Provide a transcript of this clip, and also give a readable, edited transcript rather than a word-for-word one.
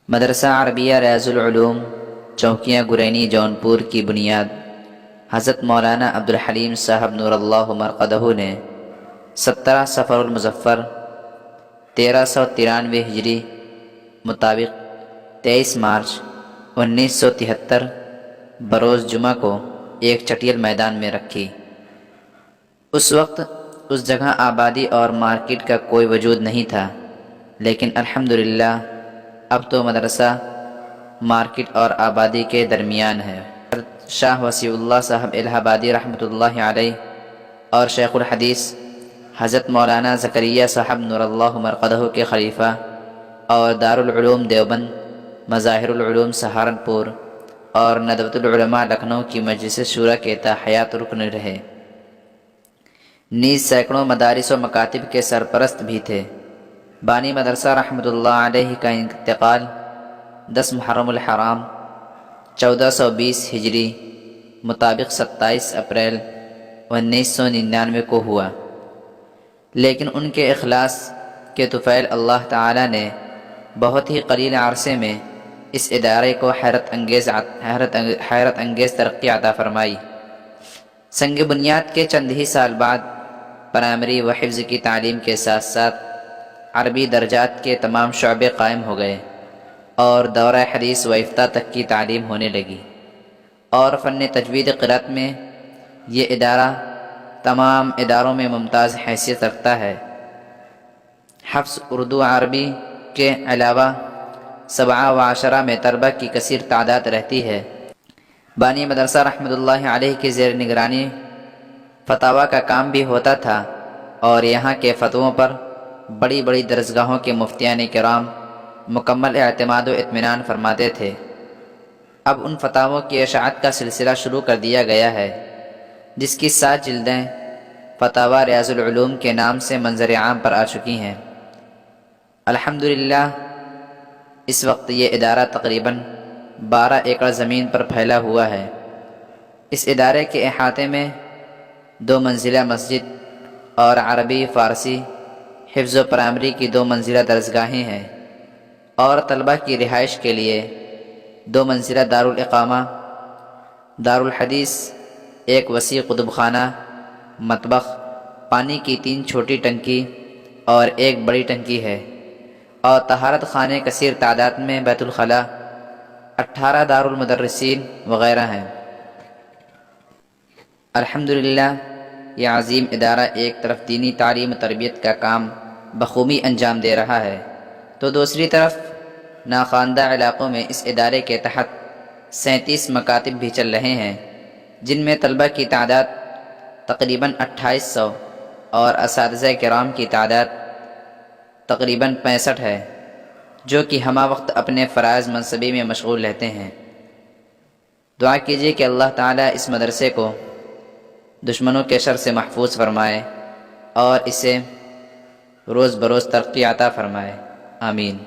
مدرسہ عربیہ ریاض العلوم چوکیاں گرینی جونپور کی بنیاد حضرت مولانا عبدالحلیم صاحب نور اللہ مرقدہ نے 17 صفر المظفر 1393 ہجری مطابق 23 مارچ 1973 بروز جمعہ کو ایک چٹیل میدان میں رکھی۔ اس وقت اس جگہ آبادی اور مارکیٹ کا کوئی وجود نہیں تھا، لیکن الحمدللہ اب تو مدرسہ مارکیٹ اور آبادی کے درمیان ہے۔ شاہ وسیع اللہ صاحب الہ آبادی رحمۃ اللہ علیہ اور شیخ الحدیث حضرت مولانا زکریا صاحب نور اللہ مرقدہ کے خلیفہ اور دارالعلوم دیوبند، مظاہر العلوم سہارنپور اور ندوۃ العلماء لکھنؤ کی مجلس شورا کے تاحیات رکن رہے، نیز سینکڑوں مدارس و مکاتب کے سرپرست بھی تھے۔ بانی مدرسہ رحمۃ اللہ علیہ کا انتقال 10 محرم الحرام 1420 ہجری مطابق 27 اپریل 1999 کو ہوا، لیکن ان کے اخلاص کے طفیل اللہ تعالی نے بہت ہی قلیل عرصے میں اس ادارے کو حیرت انگیز ترقی عطا فرمائی۔ سنگ بنیاد کے چند ہی سال بعد پرائمری و حفظ کی تعلیم کے ساتھ ساتھ عربی درجات کے تمام شعبے قائم ہو گئے اور دورہ حدیث و افتاء تک کی تعلیم ہونے لگی، اور فن تجوید قرأت میں یہ ادارہ تمام اداروں میں ممتاز حیثیت رکھتا ہے۔ حفظ اردو عربی کے علاوہ 7 و 10 میں طلبہ کی کثیر تعداد رہتی ہے۔ بانی مدرسہ رحمۃ اللہ علیہ کی زیر نگرانی فتاویٰ کا کام بھی ہوتا تھا، اور یہاں کے فتووں پر بڑی بڑی درسگاہوں کے مفتیان کرام مکمل اعتماد و اطمینان فرماتے تھے۔ اب ان فتاووں کی اشاعت کا سلسلہ شروع کر دیا گیا ہے، جس کی 7 جلدیں فتاویٰ ریاض العلوم کے نام سے منظر عام پر آ چکی ہیں۔ الحمدللہ اس وقت یہ ادارہ تقریباً 12 ایکڑ زمین پر پھیلا ہوا ہے۔ اس ادارے کے احاطے میں 2 منزلہ مسجد اور عربی فارسی حفظ و پرائمری کی 2 منزلہ درسگاہیں ہیں، اور طلبہ کی رہائش کے لیے 2 منزلہ دارالاقامہ، دارالحدیث، ایک وسیع کتب خانہ، مطبخ، پانی کی 3 چھوٹی ٹنکی اور ایک بڑی ٹنکی ہے، اور طہارت خانے کثیر تعداد میں، بیت الخلاء، 18 دارالمدرسین وغیرہ ہیں۔ الحمدللہ یہ عظیم ادارہ ایک طرف دینی تعلیم و تربیت کا کام بخوبی انجام دے رہا ہے، تو دوسری طرف ناخواندہ علاقوں میں اس ادارے کے تحت 37 مکاتب بھی چل رہے ہیں، جن میں طلبہ کی تعداد تقریباً 2800 اور اساتذہ کرام کی تعداد تقریباً 65 ہے، جو کہ ہمہ وقت اپنے فرائض منصبی میں مشغول رہتے ہیں۔ دعا کیجیے کہ اللہ تعالیٰ اس مدرسے کو دشمنوں کے شر سے محفوظ فرمائے اور اسے روز بروز ترقی عطا فرمائے، آمین۔